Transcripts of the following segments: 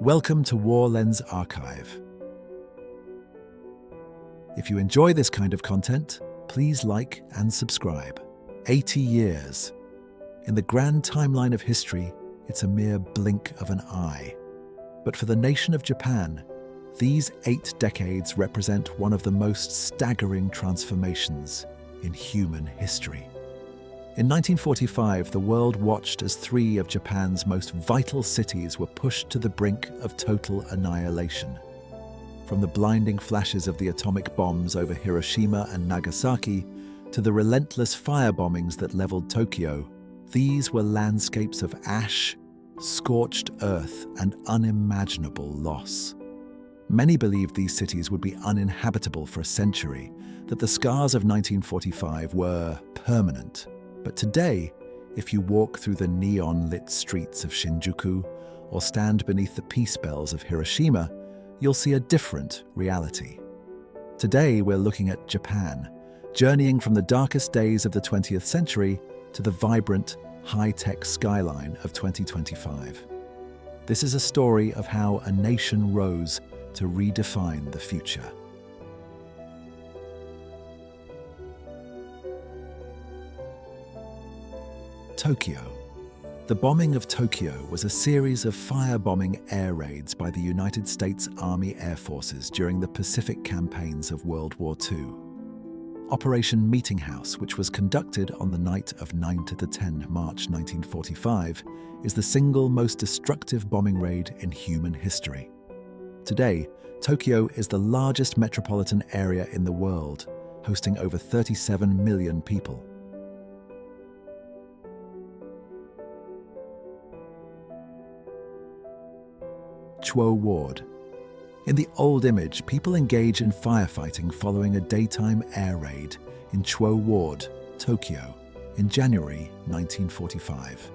Welcome to War Lens Archive. If you enjoy this kind of content, please like and subscribe. 80 years. In the grand timeline of history, it's a mere blink of an eye. But for the nation of Japan, these 8 decades represent one of the most staggering transformations in human history. In 1945, the world watched as 3 of Japan's most vital cities were pushed to the brink of total annihilation. From the blinding flashes of the atomic bombs over Hiroshima and Nagasaki to the relentless firebombings that leveled Tokyo, these were landscapes of ash, scorched earth, and unimaginable loss. Many believed these cities would be uninhabitable for a century, that the scars of 1945 were permanent. But today, if you walk through the neon-lit streets of Shinjuku or stand beneath the peace bells of Hiroshima, you'll see a different reality. Today, we're looking at Japan, journeying from the darkest days of the 20th century to the vibrant, high-tech skyline of 2025. This is a story of how a nation rose to redefine the future. Tokyo. The bombing of Tokyo was a series of firebombing air raids by the United States Army Air Forces during the Pacific campaigns of World War II. Operation Meeting House, which was conducted on the night of 9 to 10 March 1945, is the single most destructive bombing raid in human history. Today, Tokyo is the largest metropolitan area in the world, hosting over 37 million people. Chuo Ward. In the old image, people engage in firefighting following a daytime air raid in Chuo Ward, Tokyo, in January 1945.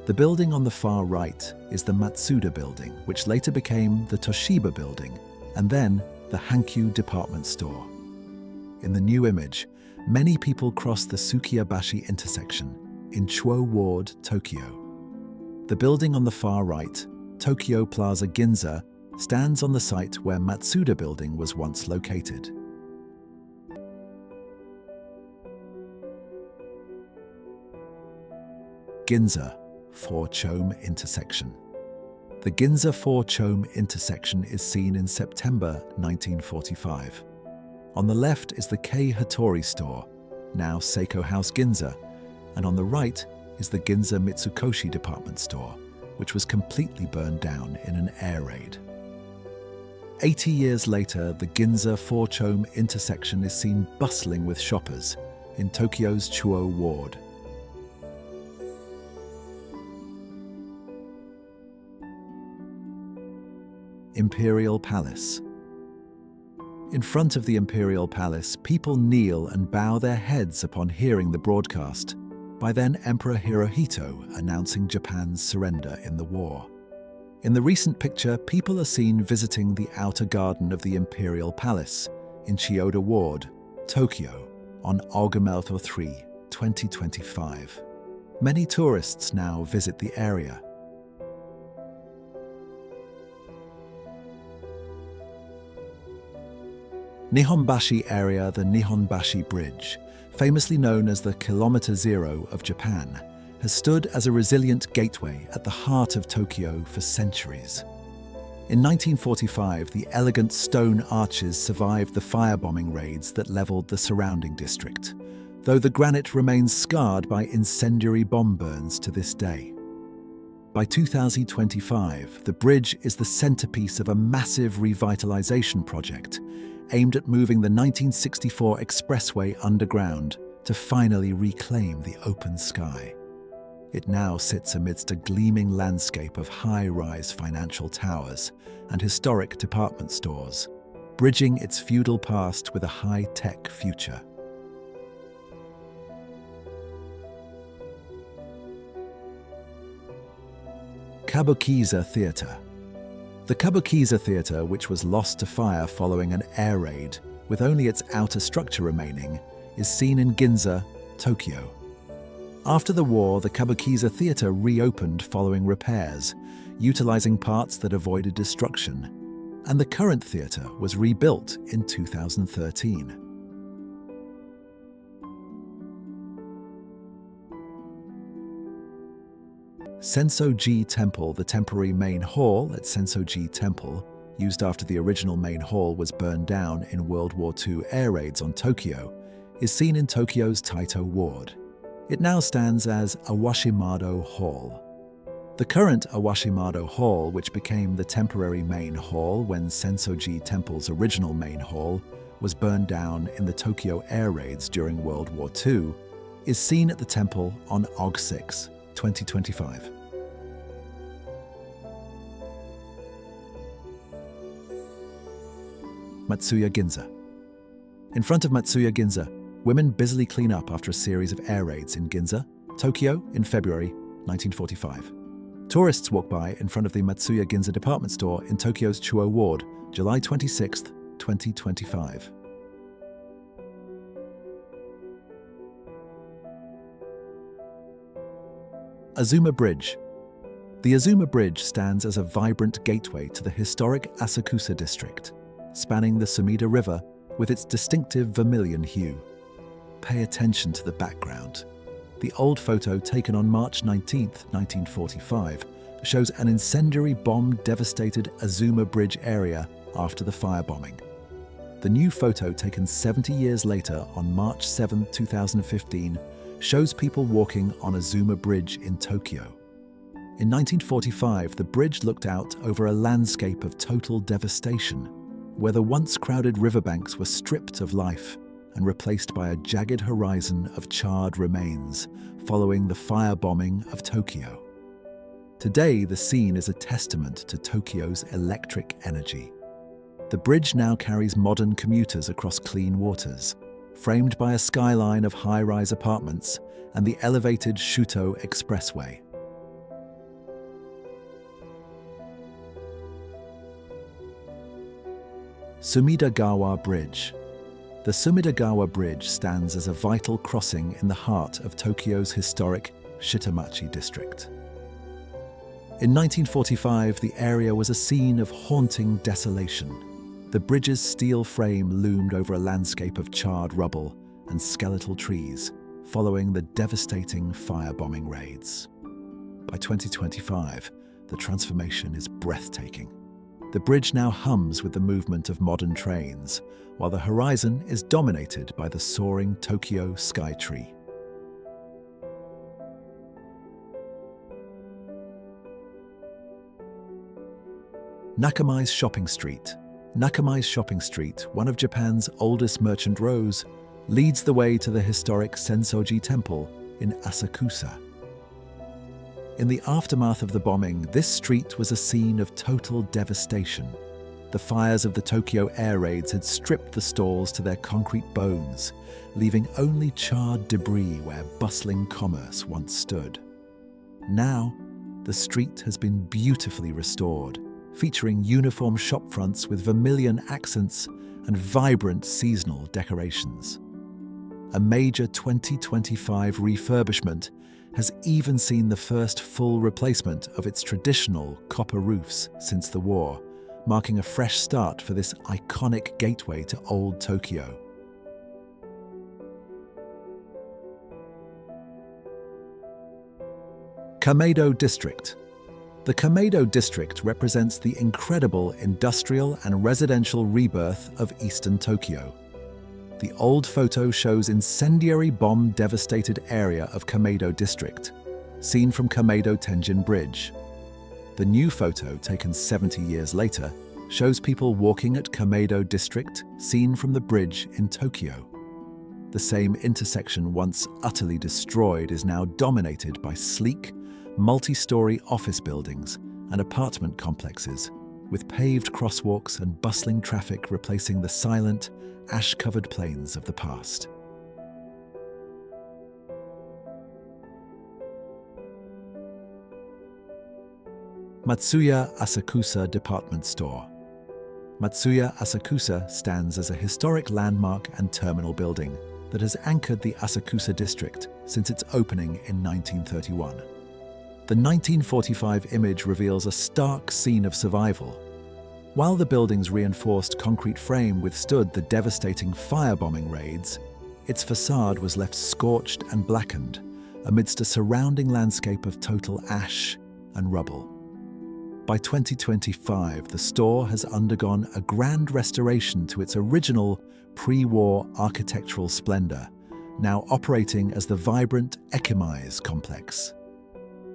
The building on the far right is the Matsuda building, which later became the Toshiba building, and then the Hankyu department store. In the new image, many people cross the Tsukiyabashi intersection in Chuo Ward, Tokyo. The building on the far right, Tokyo Plaza Ginza, stands on the site where Matsuda building was once located. Ginza, Four-Chome intersection. The Ginza Four-Chome intersection is seen in September 1945. On the left is the Kei Hattori store, now Seiko House Ginza, and on the right is the Ginza Mitsukoshi department store, which was completely burned down in an air raid. 80 years later, the Ginza Four-Chome intersection is seen bustling with shoppers in Tokyo's Chuo Ward. Imperial Palace. In front of the Imperial Palace, people kneel and bow their heads upon hearing the broadcast by then Emperor Hirohito announcing Japan's surrender in the war. In the recent picture, people are seen visiting the outer garden of the Imperial Palace in Chiyoda Ward, Tokyo, on August 3, 2025. Many tourists now visit the area. Nihonbashi area, the Nihonbashi Bridge, famously known as the Kilometer Zero of Japan, has stood as a resilient gateway at the heart of Tokyo for centuries. In 1945, the elegant stone arches survived the firebombing raids that leveled the surrounding district, though the granite remains scarred by incendiary bomb burns to this day. By 2025, the bridge is the centerpiece of a massive revitalization project aimed at moving the 1964 expressway underground to finally reclaim the open sky. It now sits amidst a gleaming landscape of high-rise financial towers and historic department stores, bridging its feudal past with a high-tech future. Kabukiza Theatre. The Kabukiza Theatre, which was lost to fire following an air raid with only its outer structure remaining, is seen in Ginza, Tokyo. After the war, the Kabukiza Theatre reopened following repairs, utilizing parts that avoided destruction, and the current theatre was rebuilt in 2013. Sensoji Temple, the temporary main hall at Sensoji Temple, used after the original main hall was burned down in World War II air raids on Tokyo, is seen in Tokyo's Taito ward. It now stands as Awashimado Hall. The current Awashimado Hall, which became the temporary main hall when Sensoji Temple's original main hall was burned down in the Tokyo air raids during World War II, is seen at the temple on Aug 6, 2025. Matsuya Ginza. In front of Matsuya Ginza, women busily clean up after a series of air raids in Ginza, Tokyo, in February 1945. Tourists walk by in front of the Matsuya Ginza department store in Tokyo's Chuo ward, July 26, 2025. Azuma Bridge. The Azuma Bridge stands as a vibrant gateway to the historic Asakusa district, spanning the Sumida River with its distinctive vermilion hue. Pay attention to the background. The old photo taken on March 19, 1945, shows an incendiary bomb-devastated Azuma Bridge area after the firebombing. The new photo taken 70 years later on March 7, 2015, shows people walking on Azuma Bridge in Tokyo. In 1945, the bridge looked out over a landscape of total devastation, where the once crowded riverbanks were stripped of life and replaced by a jagged horizon of charred remains following the firebombing of Tokyo. Today, the scene is a testament to Tokyo's electric energy. The bridge now carries modern commuters across clean waters, framed by a skyline of high-rise apartments and the elevated Shuto Expressway. Sumidagawa Bridge. The Sumidagawa Bridge stands as a vital crossing in the heart of Tokyo's historic Shitamachi district. In 1945, the area was a scene of haunting desolation. The bridge's steel frame loomed over a landscape of charred rubble and skeletal trees, following the devastating firebombing raids. By 2025, the transformation is breathtaking. The bridge now hums with the movement of modern trains, while the horizon is dominated by the soaring Tokyo skytree. Nakamai's Shopping Street. Nakamai's Shopping Street, one of Japan's oldest merchant rows, leads the way to the historic Sensoji Temple in Asakusa. In the aftermath of the bombing, this street was a scene of total devastation. The fires of the Tokyo air raids had stripped the stalls to their concrete bones, leaving only charred debris where bustling commerce once stood. Now, the street has been beautifully restored, featuring uniform shopfronts with vermilion accents and vibrant seasonal decorations. A major 2025 refurbishment has even seen the first full replacement of its traditional copper roofs since the war, marking a fresh start for this iconic gateway to old Tokyo. Kameido District. The Kameido District represents the incredible industrial and residential rebirth of Eastern Tokyo. The old photo shows incendiary bomb-devastated area of Kameido District, seen from Kameido Tenjin Bridge. The new photo, taken 70 years later, shows people walking at Kameido District, seen from the bridge in Tokyo. The same intersection, once utterly destroyed, is now dominated by sleek, multi-story office buildings and apartment complexes, with paved crosswalks and bustling traffic replacing the silent, ash-covered plains of the past. Matsuya Asakusa Department Store. Matsuya Asakusa stands as a historic landmark and terminal building that has anchored the Asakusa district since its opening in 1931. The 1945 image reveals a stark scene of survival. While the building's reinforced concrete frame withstood the devastating firebombing raids, its facade was left scorched and blackened amidst a surrounding landscape of total ash and rubble. By 2025, the store has undergone a grand restoration to its original pre-war architectural splendor, now operating as the vibrant Ekimise complex.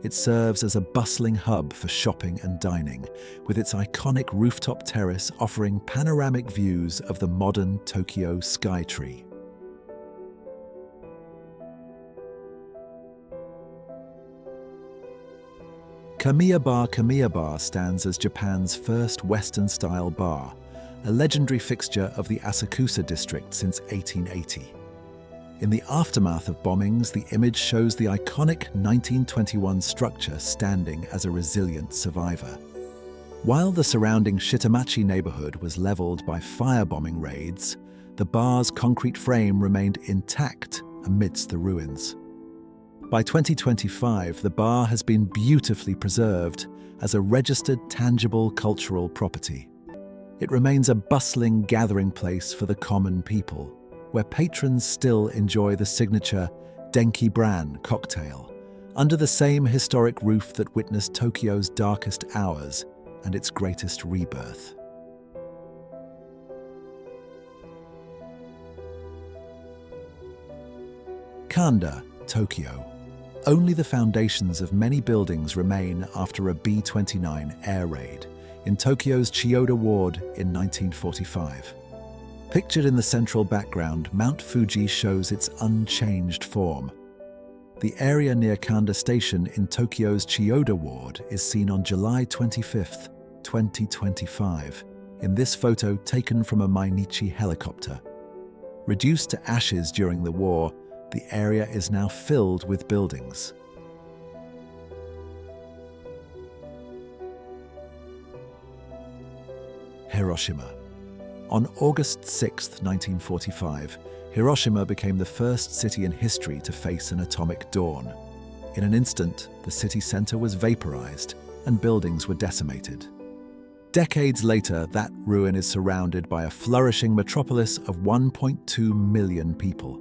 It serves as a bustling hub for shopping and dining, with its iconic rooftop terrace offering panoramic views of the modern Tokyo skytree. Kamiya Bar stands as Japan's first Western-style bar, a legendary fixture of the Asakusa district since 1880. In the aftermath of bombings, the image shows the iconic 1921 structure standing as a resilient survivor. While the surrounding Shitamachi neighborhood was leveled by firebombing raids, the bar's concrete frame remained intact amidst the ruins. By 2025, the bar has been beautifully preserved as a registered tangible cultural property. It remains a bustling gathering place for the common people, where patrons still enjoy the signature Denki Bran cocktail, under the same historic roof that witnessed Tokyo's darkest hours and its greatest rebirth. Kanda, Tokyo. Only the foundations of many buildings remain after a B-29 air raid in Tokyo's Chiyoda ward in 1945. Pictured in the central background, Mount Fuji shows its unchanged form. The area near Kanda Station in Tokyo's Chiyoda ward is seen on July 25, 2025, in this photo taken from a Mainichi helicopter. Reduced to ashes during the war, the area is now filled with buildings. Hiroshima. On August 6, 1945, Hiroshima became the first city in history to face an atomic dawn. In an instant, the city center was vaporized and buildings were decimated. Decades later, that ruin is surrounded by a flourishing metropolis of 1.2 million people.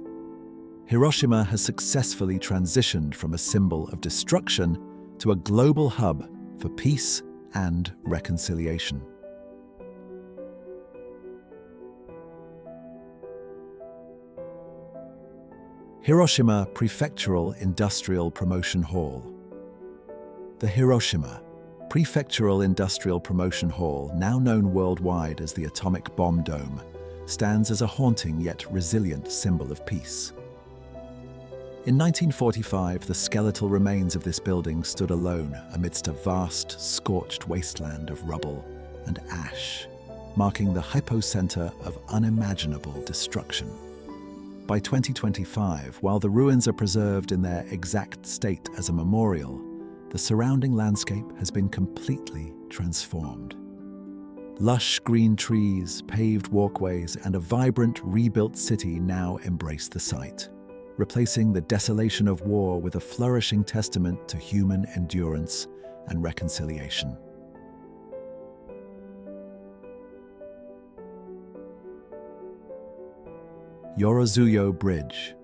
Hiroshima has successfully transitioned from a symbol of destruction to a global hub for peace and reconciliation. Hiroshima Prefectural Industrial Promotion Hall. The Hiroshima Prefectural Industrial Promotion Hall, now known worldwide as the Atomic Bomb Dome, stands as a haunting yet resilient symbol of peace. In 1945, the skeletal remains of this building stood alone amidst a vast, scorched wasteland of rubble and ash, marking the hypocenter of unimaginable destruction. By 2025, while the ruins are preserved in their exact state as a memorial, the surrounding landscape has been completely transformed. Lush green trees, paved walkways, and a vibrant, rebuilt city now embrace the site, replacing the desolation of war with a flourishing testament to human endurance and reconciliation. Yorozuyo Bridge.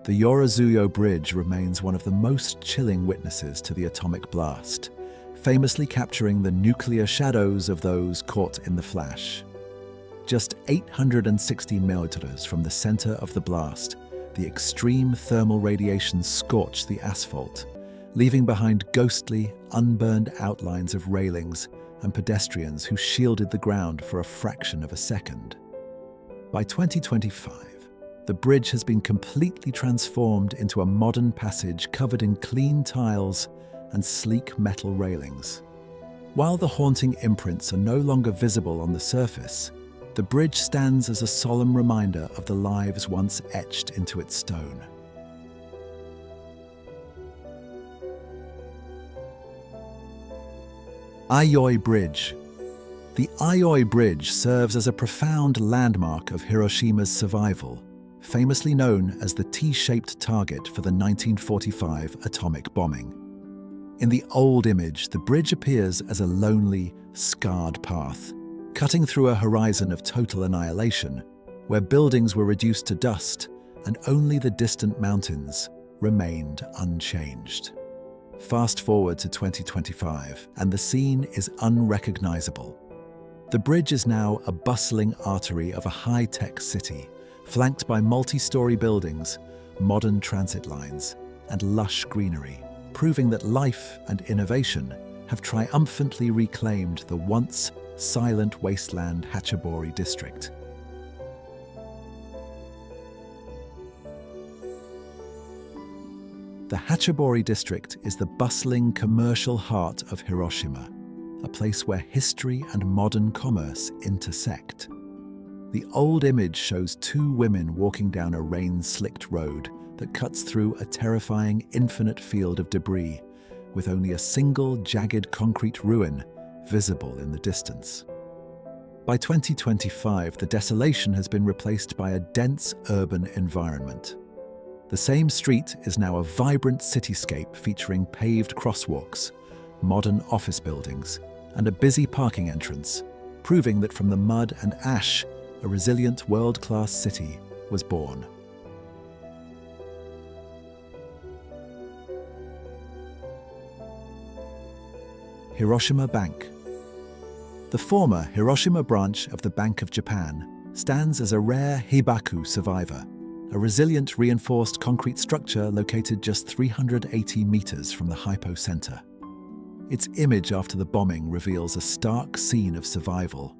The Yorozuyo Bridge remains one of the most chilling witnesses to the atomic blast, famously capturing the nuclear shadows of those caught in the flash. Just 860 meters from the center of the blast, the extreme thermal radiation scorched the asphalt, leaving behind ghostly, unburned outlines of railings and pedestrians who shielded the ground for a fraction of a second. By 2025, the bridge has been completely transformed into a modern passage covered in clean tiles and sleek metal railings. While the haunting imprints are no longer visible on the surface, the bridge stands as a solemn reminder of the lives once etched into its stone. Aioi Bridge. The Aioi Bridge serves as a profound landmark of Hiroshima's survival, famously known as the T-shaped target for the 1945 atomic bombing. In the old image, the bridge appears as a lonely, scarred path, cutting through a horizon of total annihilation, where buildings were reduced to dust and only the distant mountains remained unchanged. Fast forward to 2025, and the scene is unrecognizable. The bridge is now a bustling artery of a high-tech city, flanked by multi-story buildings, modern transit lines, and lush greenery, proving that life and innovation have triumphantly reclaimed the once silent wasteland Hachibori district. The Hachibori district is the bustling commercial heart of Hiroshima, a place where history and modern commerce intersect. The old image shows two women walking down a rain-slicked road that cuts through a terrifying infinite field of debris, with only a single jagged concrete ruin visible in the distance. By 2025, the desolation has been replaced by a dense urban environment. The same street is now a vibrant cityscape featuring paved crosswalks, modern office buildings, and a busy parking entrance, proving that from the mud and ash, a resilient world-class city was born. Horishima Bank. The former Hiroshima branch of the Bank of Japan stands as a rare Hibaku survivor, a resilient reinforced concrete structure located just 380 meters from the hypocenter. Its image after the bombing reveals a stark scene of survival.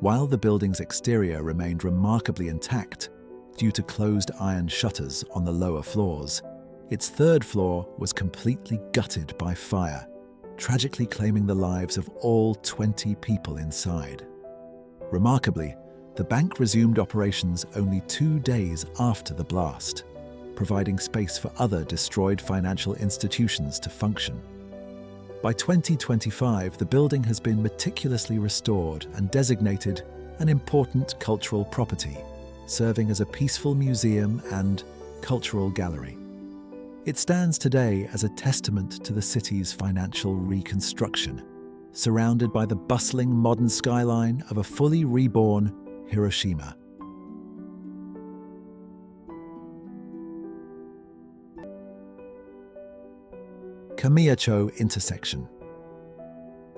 While the building's exterior remained remarkably intact due to closed iron shutters on the lower floors, its third floor was completely gutted by fire, tragically claiming the lives of all 20 people inside. Remarkably, the bank resumed operations only 2 days after the blast, providing space for other destroyed financial institutions to function. By 2025, the building has been meticulously restored and designated an important cultural property, serving as a peaceful museum and cultural gallery. It stands today as a testament to the city's financial reconstruction, surrounded by the bustling modern skyline of a fully reborn Hiroshima. Kamiyacho Intersection.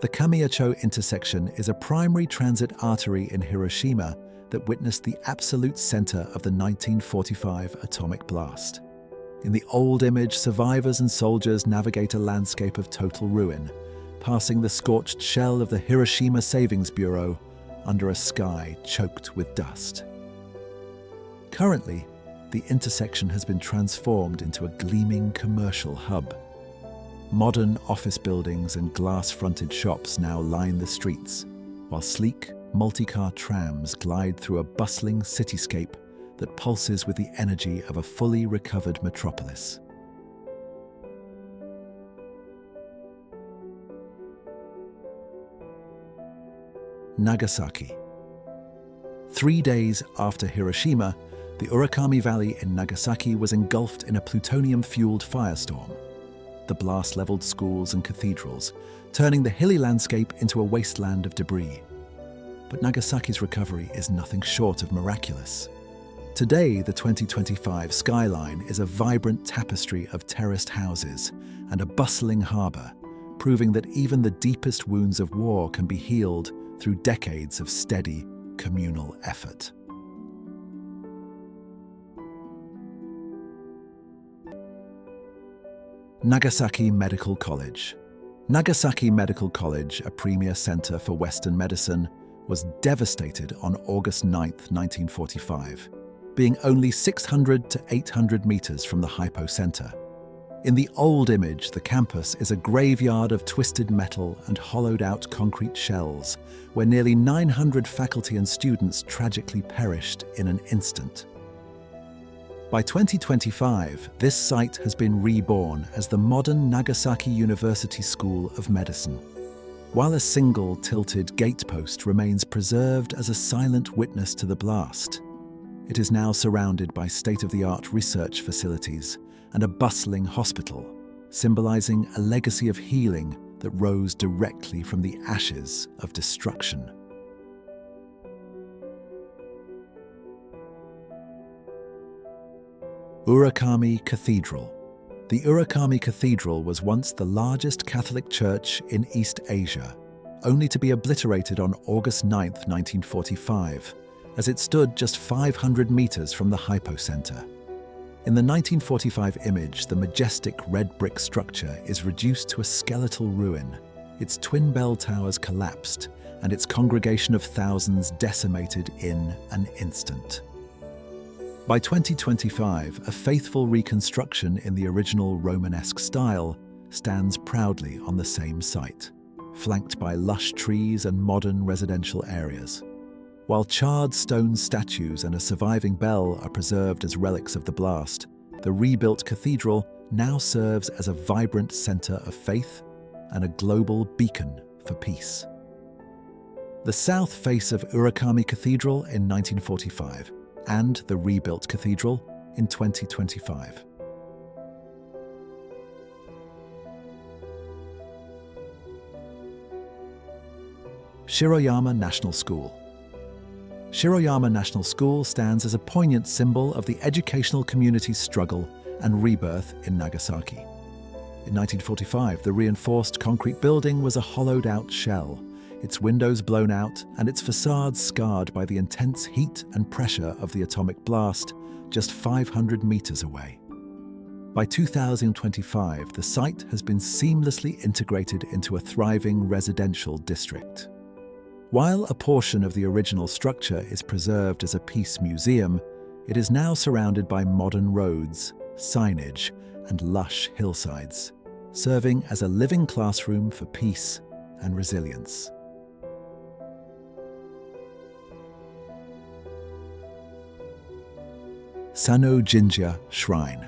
The Kamiyacho Intersection is a primary transit artery in Hiroshima that witnessed the absolute center of the 1945 atomic blast. In the old image, survivors and soldiers navigate a landscape of total ruin, passing the scorched shell of the Hiroshima Savings Bureau under a sky choked with dust. Currently, the intersection has been transformed into a gleaming commercial hub. Modern office buildings and glass-fronted shops now line the streets, while sleek, multi-car trams glide through a bustling cityscape that pulses with the energy of a fully recovered metropolis. Nagasaki. 3 days after Hiroshima, the Urakami Valley in Nagasaki was engulfed in a plutonium-fueled firestorm. The blast leveled schools and cathedrals, turning the hilly landscape into a wasteland of debris. But Nagasaki's recovery is nothing short of miraculous. Today, the 2025 skyline is a vibrant tapestry of terraced houses and a bustling harbour, proving that even the deepest wounds of war can be healed through decades of steady, communal effort. Nagasaki Medical College. Nagasaki Medical College, a premier center for Western medicine, was devastated on August 9, 1945, being only 600 to 800 meters from the hypocenter. In the old image, the campus is a graveyard of twisted metal and hollowed-out concrete shells, where nearly 900 faculty and students tragically perished in an instant. By 2025, this site has been reborn as the modern Nagasaki University School of Medicine. While a single tilted gatepost remains preserved as a silent witness to the blast, it is now surrounded by state-of-the-art research facilities and a bustling hospital, symbolizing a legacy of healing that rose directly from the ashes of destruction. Urakami Cathedral. The Urakami Cathedral was once the largest Catholic church in East Asia, only to be obliterated on August 9, 1945, as it stood just 500 meters from the hypocenter. In the 1945 image, the majestic red brick structure is reduced to a skeletal ruin, its twin bell towers collapsed, and its congregation of thousands decimated in an instant. By 2025, a faithful reconstruction in the original Romanesque style stands proudly on the same site, flanked by lush trees and modern residential areas. While charred stone statues and a surviving bell are preserved as relics of the blast, the rebuilt cathedral now serves as a vibrant center of faith and a global beacon for peace. The south face of Urakami Cathedral in 1945 and the rebuilt cathedral in 2025. Shiroyama National School. Shiroyama National School stands as a poignant symbol of the educational community's struggle and rebirth in Nagasaki. In 1945, the reinforced concrete building was a hollowed-out shell, its windows blown out and its facades scarred by the intense heat and pressure of the atomic blast just 500 meters away. By 2025, the site has been seamlessly integrated into a thriving residential district. While a portion of the original structure is preserved as a peace museum, it is now surrounded by modern roads, signage, and lush hillsides, serving as a living classroom for peace and resilience. Sano Jinja Shrine.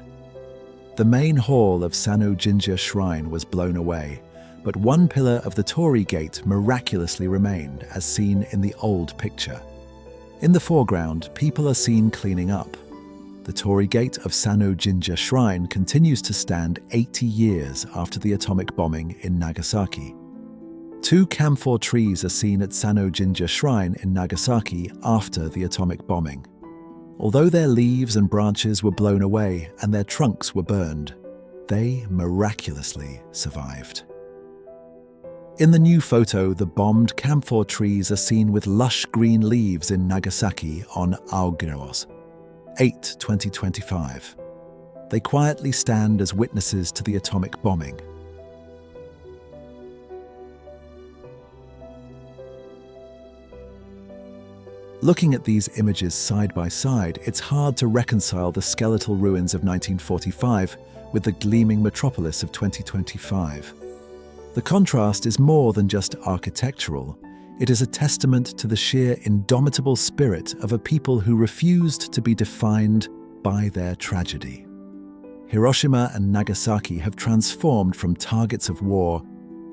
The main hall of Sano Jinja Shrine was blown away, but one pillar of the Torii Gate miraculously remained, as seen in the old picture. In the foreground, people are seen cleaning up. The Torii Gate of Sano Jinja Shrine continues to stand 80 years after the atomic bombing in Nagasaki. 2 camphor trees are seen at Sano Jinja Shrine in Nagasaki after the atomic bombing. Although their leaves and branches were blown away and their trunks were burned, they miraculously survived. In the new photo, the bombed camphor trees are seen with lush green leaves in Nagasaki on August 8, 2025. They quietly stand as witnesses to the atomic bombing. Looking at these images side by side, it's hard to reconcile the skeletal ruins of 1945 with the gleaming metropolis of 2025. The contrast is more than just architectural. It is a testament to the sheer indomitable spirit of a people who refused to be defined by their tragedy. Hiroshima and Nagasaki have transformed from targets of war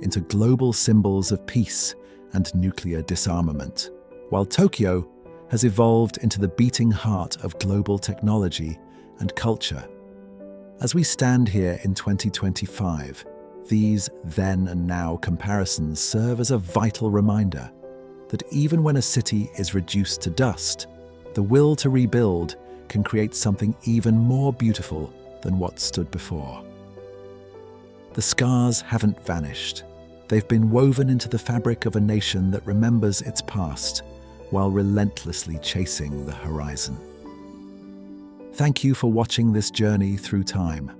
into global symbols of peace and nuclear disarmament, while Tokio has evolved into the beating heart of global technology and culture. As we stand here in 2025, these then and now comparisons serve as a vital reminder that even when a city is reduced to dust, the will to rebuild can create something even more beautiful than what stood before. The scars haven't vanished. They've been woven into the fabric of a nation that remembers its past while relentlessly chasing the horizon. Thank you for watching this journey through time.